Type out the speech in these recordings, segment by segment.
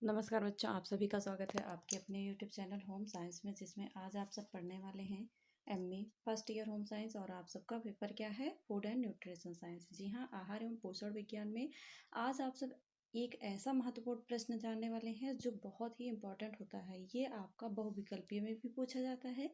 नमस्कार बच्चों, आप सभी का स्वागत है आपके अपने यूट्यूब चैनल होम साइंस में, जिसमें आज आप सब पढ़ने वाले हैं MA first year home science. और आप सबका पेपर क्या है? Food and nutrition science. जी हाँ, आहार एवं पोषण विज्ञान में आज आप सब एक ऐसा महत्वपूर्ण प्रश्न जानने वाले हैं जो बहुत ही इम्पोर्टेंट होता है। ये आपका बहुविकल्पीय में भी पूछा जाता है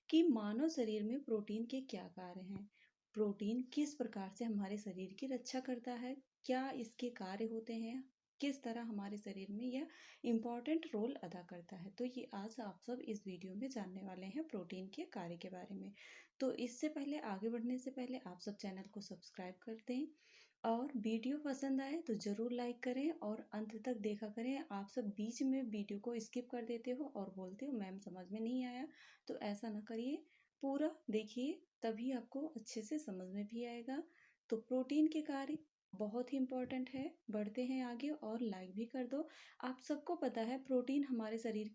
कि मानव शरीर में प्रोटीन के क्या कार्य हैं, प्रोटीन किस प्रकार से हमारे शरीर की रक्षा करता है, क्या इसके कार्य होते हैं, किस तरह हमारे शरीर में यह इम्पॉर्टेंट रोल अदा करता है। तो ये आज आप सब इस वीडियो में जानने वाले हैं प्रोटीन के कार्य के बारे में। तो इससे पहले, आगे बढ़ने से पहले आप सब चैनल को सब्सक्राइब कर दें और वीडियो पसंद आए तो ज़रूर लाइक करें और अंत तक देखा करें। आप सब बीच में वीडियो को स्किप कर देते हो और बोलते हो मैम समझ में नहीं आया, तो ऐसा ना करिए, पूरा देखिए, तभी आपको अच्छे से समझ में भी आएगा। तो प्रोटीन के कार्य बहुत ही इम्पोर्टेंट है। बढ़ते हैं आगे और लाइक भी कर दो। आप सबको पता है प्रोटीन हमारे शरीर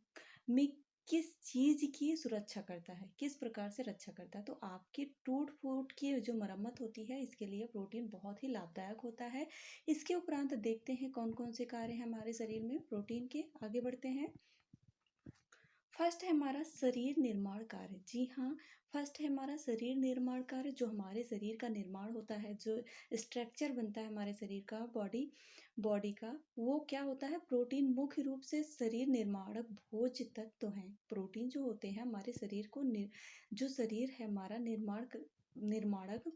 में किस चीज़ की सुरक्षा करता है, किस प्रकार से रक्षा करता है। तो आपकी टूट फूट की जो मरम्मत होती है, इसके लिए प्रोटीन बहुत ही लाभदायक होता है। इसके उपरांत देखते हैं कौन कौन से कार्य हैं हमारे शरीर में प्रोटीन के। आगे बढ़ते हैं। फर्स्ट है हमारा शरीर निर्माण कार्य। जी हाँ, फर्स्ट है हमारा शरीर निर्माण कार्य। जो हमारे शरीर का निर्माण होता है, जो स्ट्रक्चर बनता है हमारे शरीर का, बॉडी बॉडी का, वो क्या होता है? प्रोटीन मुख्य रूप से शरीर निर्माणक भोज्य तत्व हैं। प्रोटीन जो होते हैं हमारे शरीर को जो शरीर है हमारा निर्माणक,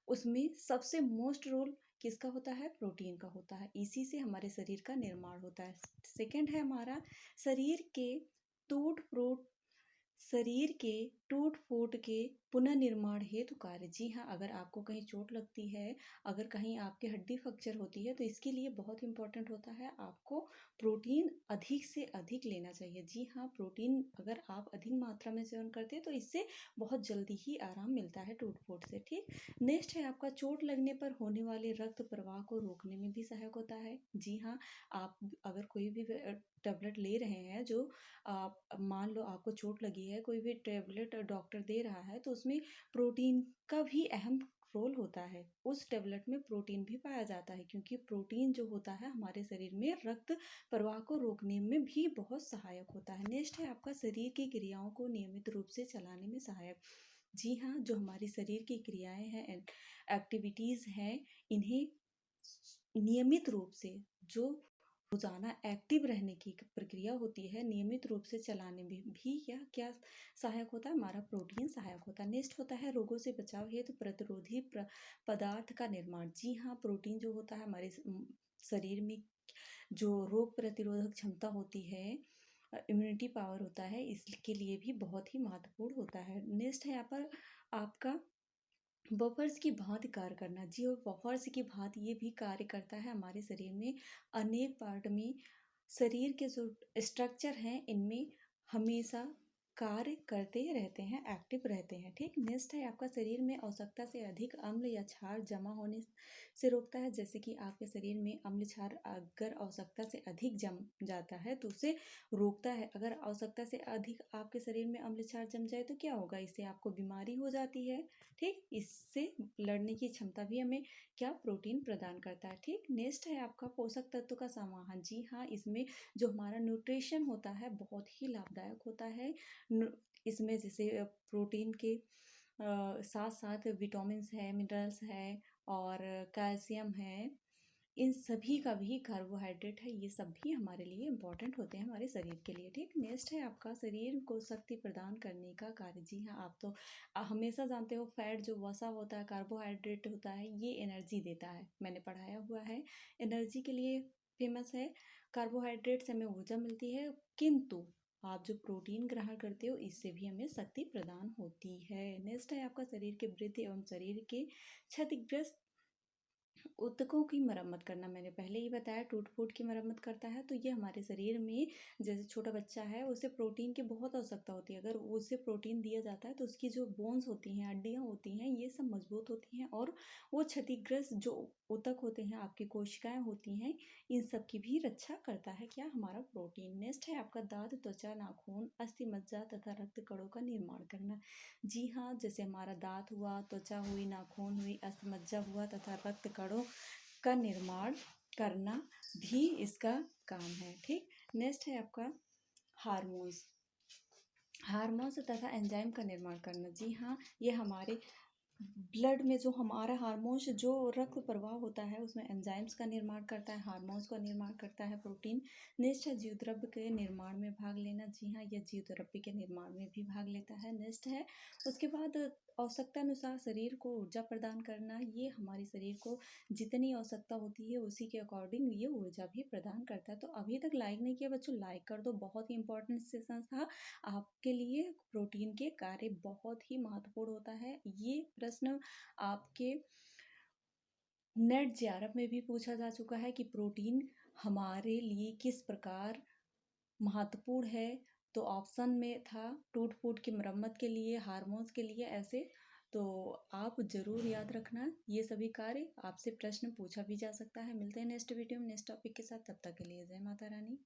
उसमें सबसे मोस्ट रोल किसका होता है? प्रोटीन का होता है। इसी से हमारे शरीर का निर्माण होता है। सेकंड है हमारा शरीर के टूट फूट शरीर के टूट फूट के पुनर्निर्माण हेतु कार्य। जी हाँ, अगर आपको कहीं चोट लगती है, अगर कहीं आपकी हड्डी फ्रैक्चर होती है, तो इसके लिए बहुत इंपॉर्टेंट होता है आपको प्रोटीन अधिक से अधिक लेना चाहिए। जी हाँ, प्रोटीन अगर आप अधिक मात्रा में सेवन करते हैं तो इससे बहुत जल्दी ही आराम मिलता है टूट फूट से। ठीक, नेक्स्ट है आपका चोट लगने पर होने वाले रक्त प्रवाह को रोकने में भी सहायक होता है। जी हाँ, आप अगर कोई भी टेबलेट ले रहे हैं, जो आप मान लो आपको चोट लगी है, कोई भी टेबलेट डॉक्टर दे रहा है, तो उसमें प्रोटीन का भी अहम रोल होता है। उस टेबलेट में प्रोटीन भी पाया जाता है, क्योंकि प्रोटीन जो होता है हमारे शरीर में रक्त प्रवाह को रोकने में भी बहुत सहायक होता है। नेक्स्ट है आपका शरीर की क्रियाओं को नियमित रूप से चलाने में सहायक। जी हाँ, जो हमारी शरीर की क्रियाएं हैं, एक्टिविटीज़ हैं, इन्हें नियमित रूप से, जो रोजाना एक्टिव रहने की प्रक्रिया होती है, नियमित रूप से चलाने में भी यह क्या सहायक होता है? हमारा प्रोटीन सहायक होता है। नेक्स्ट होता है रोगों से बचाव हेतु प्रतिरोधी पदार्थ का निर्माण। जी हाँ, प्रोटीन जो होता है हमारे शरीर में जो रोग प्रतिरोधक क्षमता होती है, इम्यूनिटी पावर होता है, इसके लिए भी बहुत ही महत्वपूर्ण होता है। नेक्स्ट है यहाँ पर आपका बफर्स की भांति कार्य करना। जी, और बफर्स की भांति ये भी कार्य करता है हमारे शरीर में। अनेक पार्ट में शरीर के जो स्ट्रक्चर हैं, इनमें हमेशा कार्य करते रहते हैं, एक्टिव रहते हैं। ठीक, नेक्स्ट है आपका शरीर में आवश्यकता से अधिक अम्ल या क्षार जमा होने से रोकता है। जैसे कि आपके शरीर में अम्ल क्षार अगर आवश्यकता से अधिक जम जाता है तो उसे रोकता है। अगर आवश्यकता से अधिक आपके शरीर में अम्ल क्षार जम जाए तो क्या होगा? इससे आपको बीमारी हो जाती है। ठीक, इससे लड़ने की क्षमता भी हमें क्या प्रोटीन प्रदान करता है। ठीक, नेक्स्ट है आपका पोषक तत्व का समाहन। जी हाँ, इसमें जो हमारा न्यूट्रिशन होता है बहुत ही लाभदायक होता है। इसमें जैसे प्रोटीन के साथ साथ विटामिन्स है, मिनरल्स है और कैल्शियम है, इन सभी का भी, कार्बोहाइड्रेट है, ये सब भी हमारे लिए इम्पोर्टेंट होते हैं हमारे शरीर के लिए। ठीक, नेक्स्ट है आपका शरीर को शक्ति प्रदान करने का कार्य। जी हाँ, आप तो हमेशा जानते हो फैट जो वसा होता है, कार्बोहाइड्रेट होता है, ये एनर्जी देता है, मैंने पढ़ाया हुआ है, एनर्जी के लिए फेमस है। कार्बोहाइड्रेट से हमें ऊर्जा मिलती है, किंतु आप जो प्रोटीन ग्रहण करते हो इससे भी हमें शक्ति प्रदान होती है। नेक्स्ट है आपका शरीर के वृद्धि एवं शरीर के क्षतिग्रस्त ऊतकों की मरम्मत करना। मैंने पहले ही बताया टूट फूट की मरम्मत करता है। तो ये हमारे शरीर में, जैसे छोटा बच्चा है, उसे प्रोटीन की बहुत आवश्यकता होती है। अगर उसे प्रोटीन दिया जाता है तो उसकी जो बोन्स होती हैं, हड्डियाँ होती हैं, ये सब मजबूत होती हैं और वो क्षतिग्रस्त जो ऊतक होते हैं, आपकी कोशिकाएं होती हैं, इन सब की भी रक्षा करता है क्या? हमारा प्रोटीन। नेक्स्ट है आपका दांत, त्वचा, नाखून, अस्थि मज्जा तथा रक्त कणों का निर्माण करना। जी हाँ, जैसे हमारा दांत हुआ, त्वचा हुई, नाखून हुई, अस्थि मज्जा हुआ तथा रक्त कणों का निर्माण करना भी इसका काम है। ठीक, नेक्स्ट है आपका हार्मोन्स। हार्मोन्स तथा एंजाइम का निर्माण करना। जी हाँ, ये हमारे ब्लड में जो हमारा हार्मोन्स जो रक्त प्रवाह होता है उसमें एंजाइम्स का निर्माण करता है, हार्मोन्स का निर्माण करता है प्रोटीन। नेक्स्ट है जीवद्रव्य के निर्माण में भाग लेना। जी हाँ, यह जीवद्रव्य के निर्माण में भी भाग लेता है। नेक्स्ट है उसके बाद आवश्यकता अनुसार शरीर को ऊर्जा प्रदान करना। ये हमारे शरीर को जितनी आवश्यकता होती है उसी के अकॉर्डिंग ये ऊर्जा भी प्रदान करता है। तो अभी तक लाइक नहीं किया बच्चों, लाइक कर दो। बहुत ही इंपॉर्टेंट सेशन था आपके लिए। प्रोटीन के कार्य बहुत ही महत्वपूर्ण होता है। ये प्रश्न आपके नेट जेआरएफ में भी पूछा जा चुका है कि प्रोटीन हमारे लिए किस प्रकार महत्वपूर्ण है। तो ऑप्शन में था टूट फूट की मरम्मत के लिए, हार्मोन्स के लिए, ऐसे। तो आप जरूर याद रखना ये सभी कार्य आपसे प्रश्न पूछा भी जा सकता है। मिलते हैं नेक्स्ट वीडियो में नेक्स्ट टॉपिक के साथ, तब तक के लिए जय माता रानी।